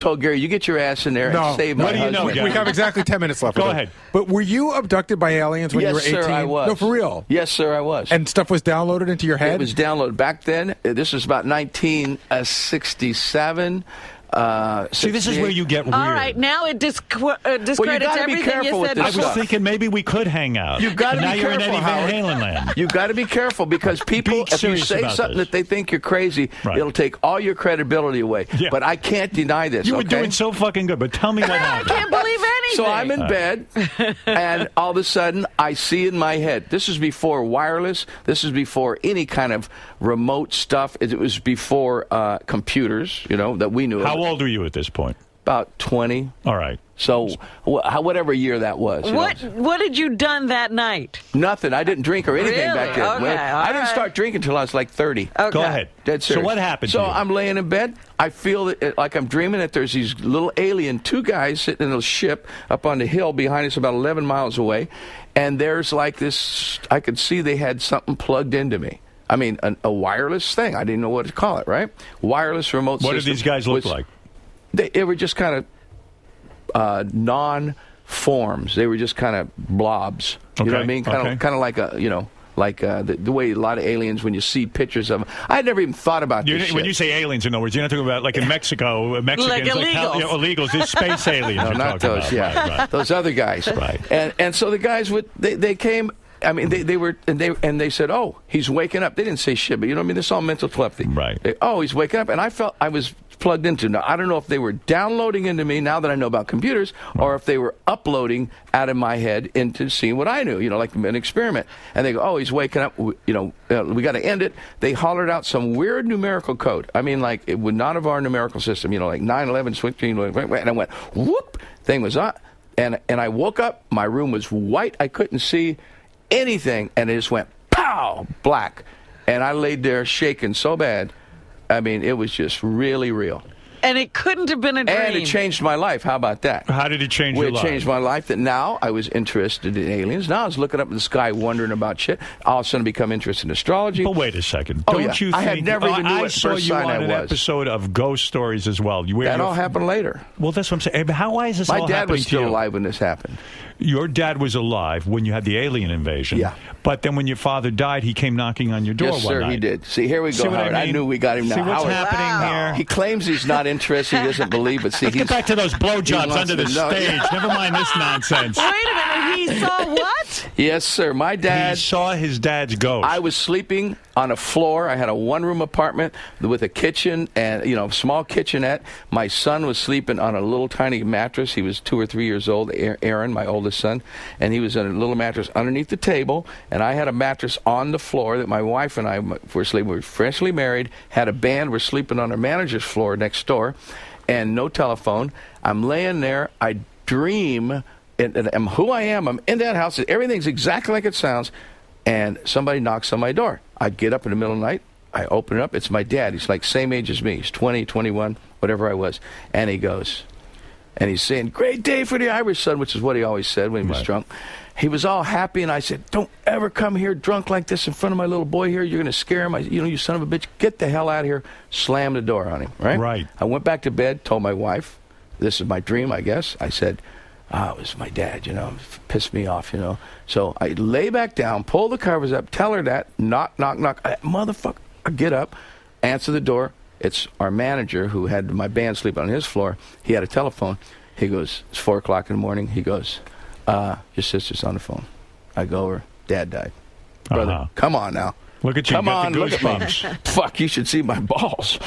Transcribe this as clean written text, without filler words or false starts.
told Gary, you get your ass in there and save my husband. We have exactly 10 minutes left. Go ahead. But were you abducted by aliens when you were 18? Yes, sir, I was. No, for real? Yes, sir, I was. And stuff was downloaded into your head? It was downloaded. Back then, this was about 1967. See, this is where you get weird. All right, now it discredits everything you said. I was thinking maybe we could hang out. You've got to be now careful, you're in Eddie Van Halen land. You've got to be careful because people, if you say something that they think you're crazy, it'll take all your credibility away. Yeah. But I can't deny this. You were doing so fucking good, but tell me what happened. I can't believe anything. So I'm in bed, and all of a sudden, I see in my head, this is before wireless, this is before any kind of remote stuff. It was before computers, that we knew. How old were you at this point? About 20. All right. So whatever year that was. What had you done that night? Nothing. I didn't drink or anything back then. Okay, I didn't start drinking until I was like 30. Okay. Go ahead. Dead serious. So what happened So to you? I'm laying in bed. I feel like I'm dreaming that there's these little two guys sitting in a ship up on the hill behind us about 11 miles away. And there's like this, I could see they had something plugged into me. I mean, a wireless thing. I didn't know what to call it, right? Wireless remote system. What did these guys look like? They were just kind of non-forms. They were just kind of blobs. You know what I mean? Kind of like the way a lot of aliens, when you see pictures of them. I had never even thought about this shit. When you say aliens, in other words, you're not talking about like in Mexicans, like illegals. Illegals. It's space aliens. No, not those. About. Yeah, right. Those other guys. Right. And so the guys they came. I mean, they said, "Oh, he's waking up." They didn't say shit, but you know what I mean. This is all mental telepathy. Right. He's waking up, and I felt I was plugged into. Now, I don't know if they were downloading into me now that I know about computers, or if they were uploading out of my head into seeing what I knew, like an experiment. And they go, "Oh, he's waking up. We got to end it." They hollered out some weird numerical code. I mean, like it would not have our numerical system. Like 9/11, switching, and I went whoop. Thing was on, and I woke up. My room was white. I couldn't see anything, and it just went pow, black, and I laid there shaking so bad. I mean, it was just really real. And it couldn't have been a dream. And it changed my life. How about that? How did it change your life? It changed my life that now I was interested in aliens. Now I was looking up in the sky wondering about shit. All of a sudden become interested in astrology. But wait a second. Oh, Don't you think... I had never even knew what first sign I was. I saw you on an episode of Ghost Stories as well. That all happened later. Well, that's what I'm saying. Why is this all happening to you? My dad was still alive when this happened. Your dad was alive when you had the alien invasion. Yeah. But then when your father died, he came knocking on your door one night. Yes, sir, he did. See, here we go, Howard. I knew we got him now. See what's Howard, happening here? He claims he's not interested. He doesn't believe, but see, Let's get back to those blowjobs under the stage. Never mind this nonsense. Wait a minute. He saw what? Yes, sir. My dad... He saw his dad's ghost. I was sleeping on a floor. I had a one-room apartment with a kitchen and, a small kitchenette. My son was sleeping on a little tiny mattress. He was 2 or 3 years old, Aaron, my oldest son, and he was on a little mattress underneath the table, and I had a mattress on the floor that my wife and I were sleeping. We were freshly married, had a band. We're sleeping on our manager's floor next door, and no telephone. I'm laying there. I dream, and I'm who I am. I'm in that house. Everything's exactly like it sounds, and somebody knocks on my door. I get up in the middle of the night. I open it up. It's my dad. He's like same age as me. He's 20, 21, whatever I was. And he goes, and he's saying, "Great day for the Irish son," which is what he always said when he was drunk. He was all happy, and I said, "Don't ever come here drunk like this in front of my little boy here. You're going to scare him. You son of a bitch. Get the hell out of here." Slammed the door on him, right? Right. I went back to bed, told my wife, this is my dream, I guess. I said, it was my dad, pissed me off, So I lay back down, pull the covers up, tell her that, knock, knock, knock. Motherfucker, I get up, answer the door. It's our manager who had my band sleep on his floor. He had a telephone. He goes, it's 4 o'clock in the morning. He goes, your sister's on the phone. I go over, Dad died. Brother, come on now. Look at you. Come on, look at me. Fuck, you should see my balls.